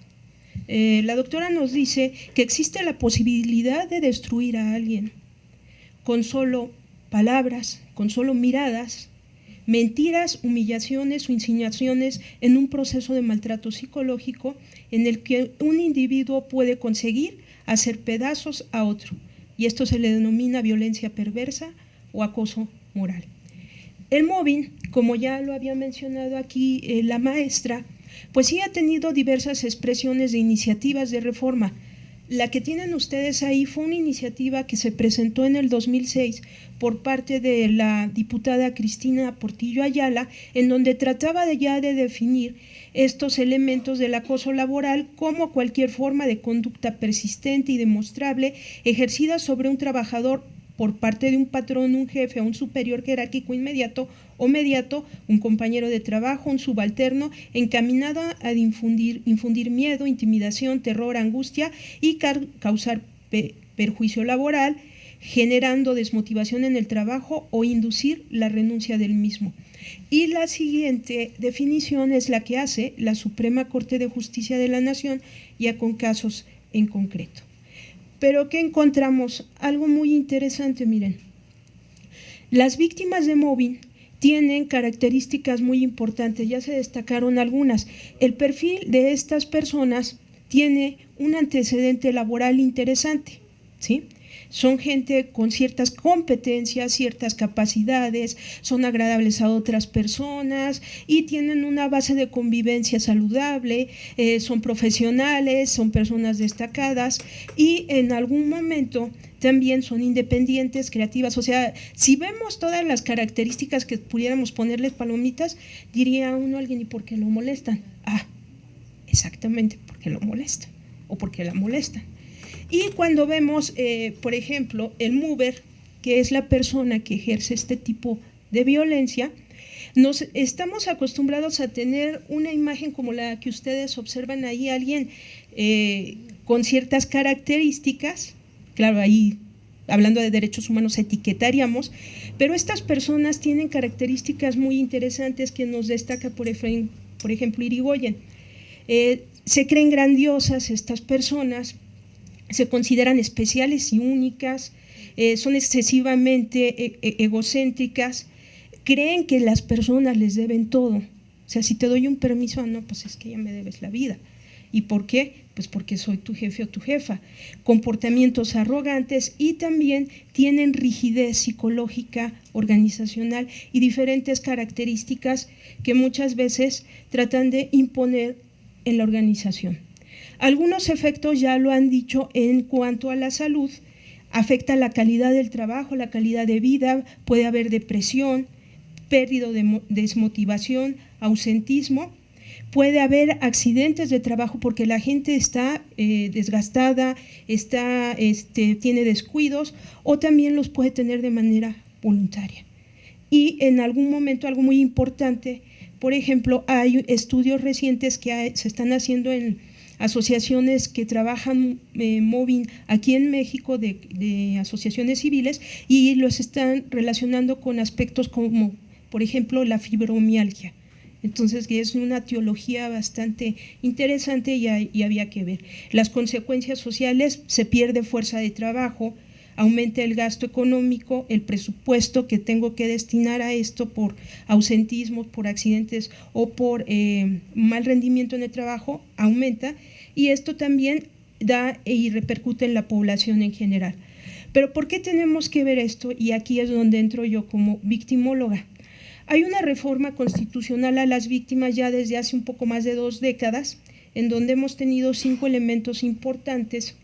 La doctora nos dice que existe la posibilidad de destruir a alguien con solo palabras, con solo miradas, mentiras, humillaciones o insinuaciones en un proceso de maltrato psicológico en el que un individuo puede conseguir hacer pedazos a otro, y esto se le denomina violencia perversa o acoso moral. El mobbing, como ya lo había mencionado aquí la maestra, pues sí ha tenido diversas expresiones de iniciativas de reforma. La que tienen ustedes ahí fue una iniciativa que se presentó en el 2006 por parte de la diputada Cristina Portillo Ayala, en donde trataba ya de definir estos elementos del acoso laboral como cualquier forma de conducta persistente y demostrable ejercida sobre un trabajador por parte de un patrón, un jefe o un superior jerárquico inmediato o mediato, un compañero de trabajo, un subalterno, encaminado a infundir miedo, intimidación, terror, angustia y causar perjuicio laboral, generando desmotivación en el trabajo o inducir la renuncia del mismo. Y la siguiente definición es la que hace la Suprema Corte de Justicia de la Nación, ya con casos en concreto. Pero ¿qué encontramos? Algo muy interesante, miren. Las víctimas de mobbing tienen características muy importantes, ya se destacaron algunas. El perfil de estas personas tiene un antecedente laboral interesante, ¿sí? Son gente con ciertas competencias, ciertas capacidades, son agradables a otras personas y tienen una base de convivencia saludable, son profesionales, son personas destacadas y en algún momento también son independientes, creativas. O sea, si vemos todas las características que pudiéramos ponerles palomitas, diría uno a alguien, ¿y por qué lo molestan? Ah, exactamente, porque lo molestan o porque la molestan. Y cuando vemos, por ejemplo, el mover, que es la persona que ejerce este tipo de violencia, nos estamos acostumbrados a tener una imagen como la que ustedes observan ahí, alguien con ciertas características, claro, ahí hablando de derechos humanos etiquetaríamos, pero estas personas tienen características muy interesantes que nos destaca, por ejemplo, Irigoyen. Se creen grandiosas estas personas, se consideran especiales y únicas, son excesivamente egocéntricas, creen que las personas les deben todo. O sea, si te doy un permiso, no, pues es que ya me debes la vida. ¿Y por qué? pues porque soy tu jefe o tu jefa, comportamientos arrogantes y también tienen rigidez psicológica, organizacional y diferentes características que muchas veces tratan de imponer en la organización. Algunos efectos ya lo han dicho en cuanto a la salud, afecta la calidad del trabajo, la calidad de vida, puede haber depresión, pérdida de desmotivación, ausentismo. Puede haber accidentes de trabajo porque la gente está desgastada, tiene descuidos o también los puede tener de manera voluntaria. Y en algún momento, algo muy importante, por ejemplo, hay estudios recientes que se están haciendo en asociaciones que trabajan mobbing aquí en México de asociaciones civiles y los están relacionando con aspectos como, por ejemplo, la fibromialgia. Entonces, que es una teología bastante interesante y había que ver. Las consecuencias sociales, se pierde fuerza de trabajo, aumenta el gasto económico, el presupuesto que tengo que destinar a esto por ausentismo, por accidentes o por mal rendimiento en el trabajo, aumenta y esto también da y repercute en la población en general. Pero ¿por qué tenemos que ver esto? Y aquí es donde entro yo como victimóloga. Hay una reforma constitucional a las víctimas ya desde hace un poco más de 2 décadas, en donde hemos tenido 5 elementos importantes,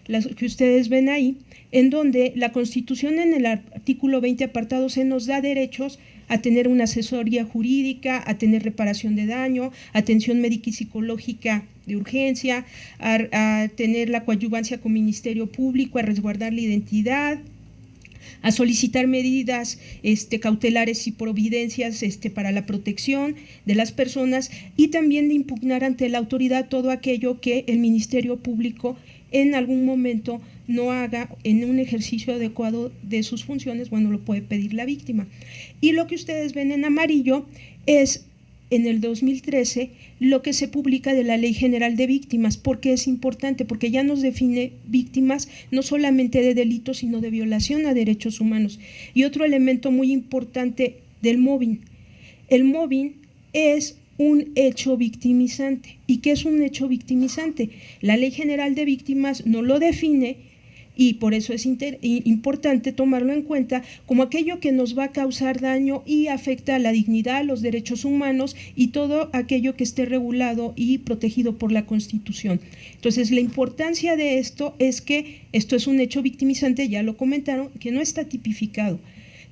las que ustedes ven ahí, en donde la Constitución en el artículo 20 apartado C nos da derechos a tener una asesoría jurídica, a tener reparación de daño, atención médica y psicológica de urgencia, a tener la coadyuvancia con Ministerio Público, a resguardar la identidad, a solicitar medidas cautelares y providencias para la protección de las personas y también de impugnar ante la autoridad todo aquello que el Ministerio Público en algún momento no haga en un ejercicio adecuado de sus funciones, bueno, lo puede pedir la víctima. Y lo que ustedes ven en amarillo es en el 2013 lo que se publica de la Ley General de Víctimas. ¿Por qué es importante? Porque ya nos define víctimas no solamente de delitos, sino de violación a derechos humanos. Y otro elemento muy importante del mobbing. El mobbing es un hecho victimizante. ¿Y qué es un hecho victimizante? La Ley General de Víctimas no lo define y por eso es importante tomarlo en cuenta como aquello que nos va a causar daño y afecta a la dignidad, los derechos humanos y todo aquello que esté regulado y protegido por la Constitución. Entonces, la importancia de esto es que esto es un hecho victimizante, ya lo comentaron, que no está tipificado.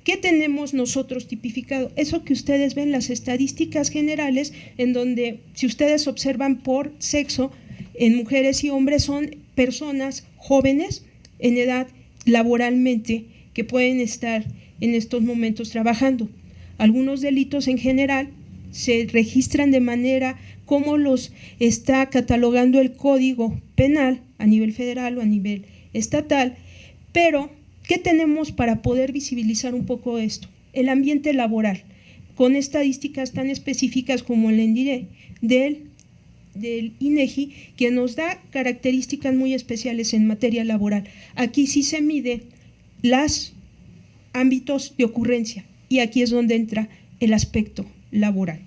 ¿Qué tenemos nosotros tipificado? Eso que ustedes ven, las estadísticas generales, en donde si ustedes observan por sexo, en mujeres y hombres son personas jóvenes en edad laboralmente que pueden estar en estos momentos trabajando. Algunos delitos en general se registran de manera como los está catalogando el Código Penal a nivel federal o a nivel estatal, pero ¿qué tenemos para poder visibilizar un poco esto? El ambiente laboral, con estadísticas tan específicas como el INDIRE del INEGI, que nos da características muy especiales en materia laboral. Aquí sí se mide los ámbitos de ocurrencia y aquí es donde entra el aspecto laboral.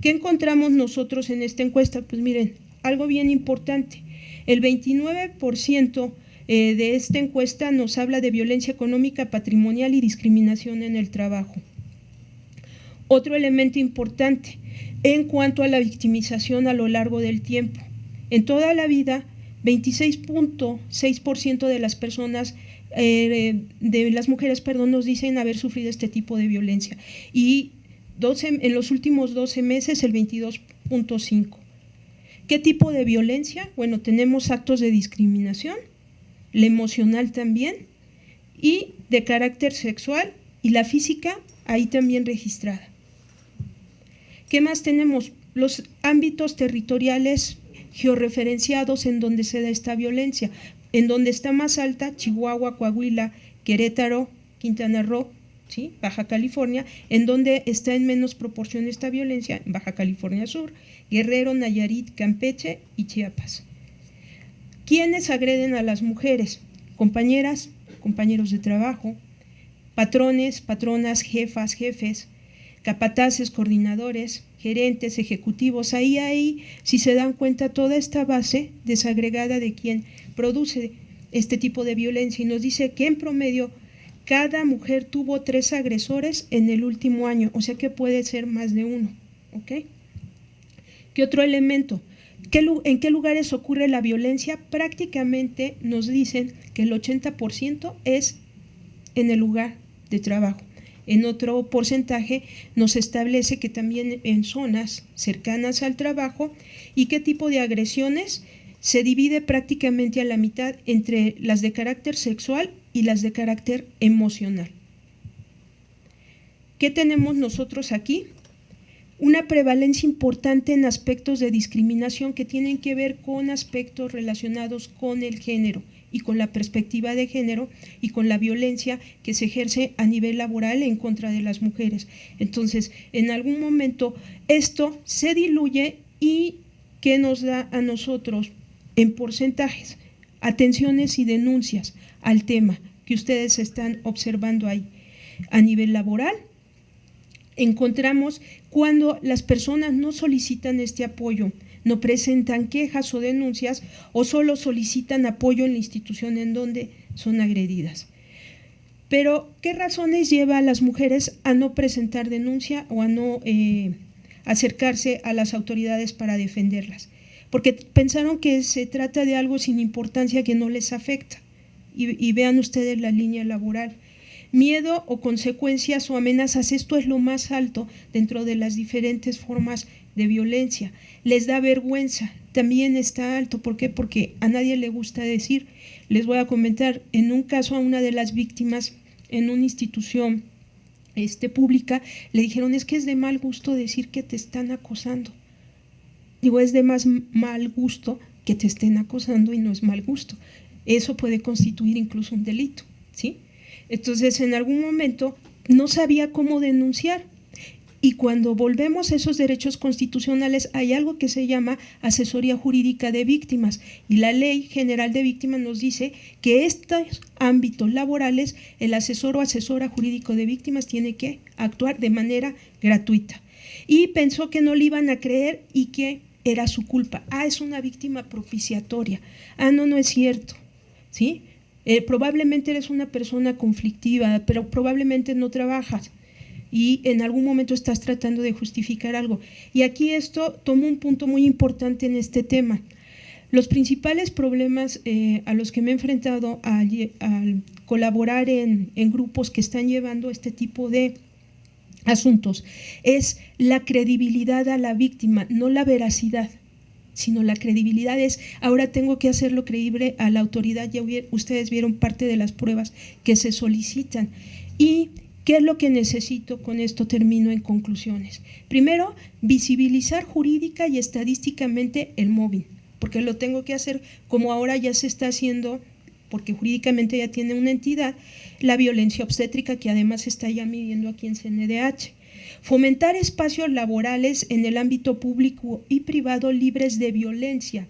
¿Qué encontramos nosotros en esta encuesta? Pues miren, algo bien importante, el 29% de esta encuesta nos habla de violencia económica, patrimonial y discriminación en el trabajo. Otro elemento importante, en cuanto a la victimización a lo largo del tiempo. En toda la vida, 26.6% de las personas, de las mujeres, nos dicen haber sufrido este tipo de violencia. Y en los últimos 12 meses, el 22.5%. ¿Qué tipo de violencia? Bueno, tenemos actos de discriminación, la emocional también, y de carácter sexual, y la física, ahí también registrada. ¿Qué más tenemos? Los ámbitos territoriales georreferenciados en donde se da esta violencia, en donde está más alta, Chihuahua, Coahuila, Querétaro, Quintana Roo, ¿sí? Baja California, en donde está en menos proporción esta violencia, Baja California Sur, Guerrero, Nayarit, Campeche y Chiapas. ¿Quiénes agreden a las mujeres? Compañeras, compañeros de trabajo, patrones, patronas, jefas, jefes, capataces, coordinadores, gerentes, ejecutivos. Ahí, si se dan cuenta, toda esta base desagregada de quien produce este tipo de violencia, y nos dice que en promedio cada mujer tuvo 3 agresores en el último año, o sea que puede ser más de uno, ¿ok? ¿Qué otro elemento? ¿En qué lugares ocurre la violencia? Prácticamente nos dicen que el 80% es en el lugar de trabajo. En otro porcentaje nos establece que también en zonas cercanas al trabajo. ¿Y qué tipo de agresiones? Se divide prácticamente a la mitad entre las de carácter sexual y las de carácter emocional. ¿Qué tenemos nosotros aquí? Una prevalencia importante en aspectos de discriminación que tienen que ver con aspectos relacionados con el género y con la perspectiva de género y con la violencia que se ejerce a nivel laboral en contra de las mujeres. Entonces, en algún momento esto se diluye y ¿qué nos da a nosotros en porcentajes? Atenciones y denuncias al tema que ustedes están observando ahí. A nivel laboral, encontramos cuando las personas no solicitan este apoyo, no presentan quejas o denuncias o solo solicitan apoyo en la institución en donde son agredidas. Pero, ¿qué razones lleva a las mujeres a no presentar denuncia o a no acercarse a las autoridades para defenderlas? Porque pensaron que se trata de algo sin importancia que no les afecta. Y vean ustedes la línea laboral. Miedo o consecuencias o amenazas, esto es lo más alto dentro de las diferentes formas de violencia. Les da vergüenza, también está alto. ¿Por qué? Porque a nadie le gusta decir. Les voy a comentar, en un caso a una de las víctimas en una institución pública, le dijeron, es que es de mal gusto decir que te están acosando. Digo, es de más mal gusto que te estén acosando y no es mal gusto. Eso puede constituir incluso un delito, ¿sí? Entonces, en algún momento no sabía cómo denunciar. Y cuando volvemos a esos derechos constitucionales, hay algo que se llama asesoría jurídica de víctimas. Y la Ley General de Víctimas nos dice que estos ámbitos laborales, el asesor o asesora jurídico de víctimas tiene que actuar de manera gratuita. Y pensó que no le iban a creer y que era su culpa. Es una víctima propiciatoria. No es cierto, ¿sí? Probablemente eres una persona conflictiva, pero probablemente no trabajas y en algún momento estás tratando de justificar algo. Y aquí esto toma un punto muy importante en este tema. Los principales problemas a los que me he enfrentado al colaborar en grupos que están llevando este tipo de asuntos es la credibilidad a la víctima, no la veracidad, sino la credibilidad es, ahora tengo que hacerlo creíble a la autoridad. Ya ustedes vieron parte de las pruebas que se solicitan. ¿Y qué es lo que necesito? Con esto termino en conclusiones. Primero, visibilizar jurídica y estadísticamente el mobbing, porque lo tengo que hacer como ahora ya se está haciendo, porque jurídicamente ya tiene una entidad, la violencia obstétrica, que además se está ya midiendo aquí en CNDH. Fomentar espacios laborales en el ámbito público y privado libres de violencia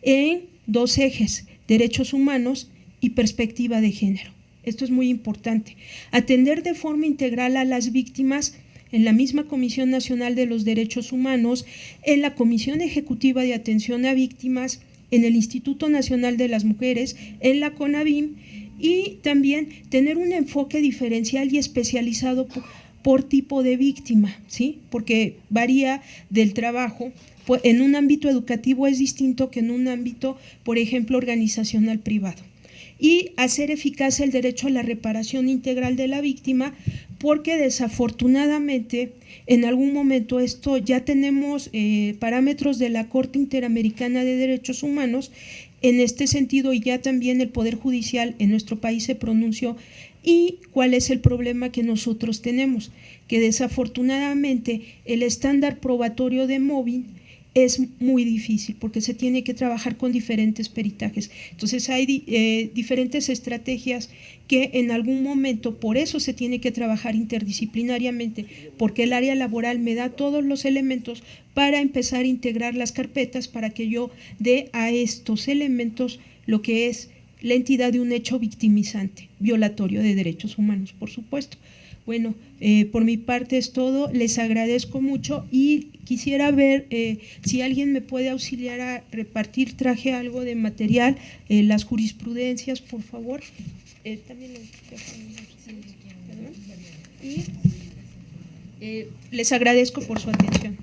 en 2 ejes, derechos humanos y perspectiva de género. Esto es muy importante. Atender de forma integral a las víctimas en la misma Comisión Nacional de los Derechos Humanos, en la Comisión Ejecutiva de Atención a Víctimas, en el Instituto Nacional de las Mujeres, en la CONAVIM, y también tener un enfoque diferencial y especializado por tipo de víctima, ¿sí? Porque varía del trabajo. Pues en un ámbito educativo es distinto que en un ámbito, por ejemplo, organizacional privado. Y hacer eficaz el derecho a la reparación integral de la víctima, porque desafortunadamente en algún momento esto ya tenemos parámetros de la Corte Interamericana de Derechos Humanos en este sentido, y ya también el Poder Judicial en nuestro país se pronunció. ¿Y cuál es el problema que nosotros tenemos? Que desafortunadamente el estándar probatorio de mobbing es muy difícil porque se tiene que trabajar con diferentes peritajes. Entonces hay diferentes estrategias que en algún momento, por eso se tiene que trabajar interdisciplinariamente, porque el área laboral me da todos los elementos para empezar a integrar las carpetas para que yo dé a estos elementos lo que es la entidad de un hecho victimizante, violatorio de derechos humanos, por supuesto. Bueno, por mi parte es todo, les agradezco mucho y quisiera ver si alguien me puede auxiliar a repartir, traje algo de material, las jurisprudencias, por favor. También y les agradezco por su atención.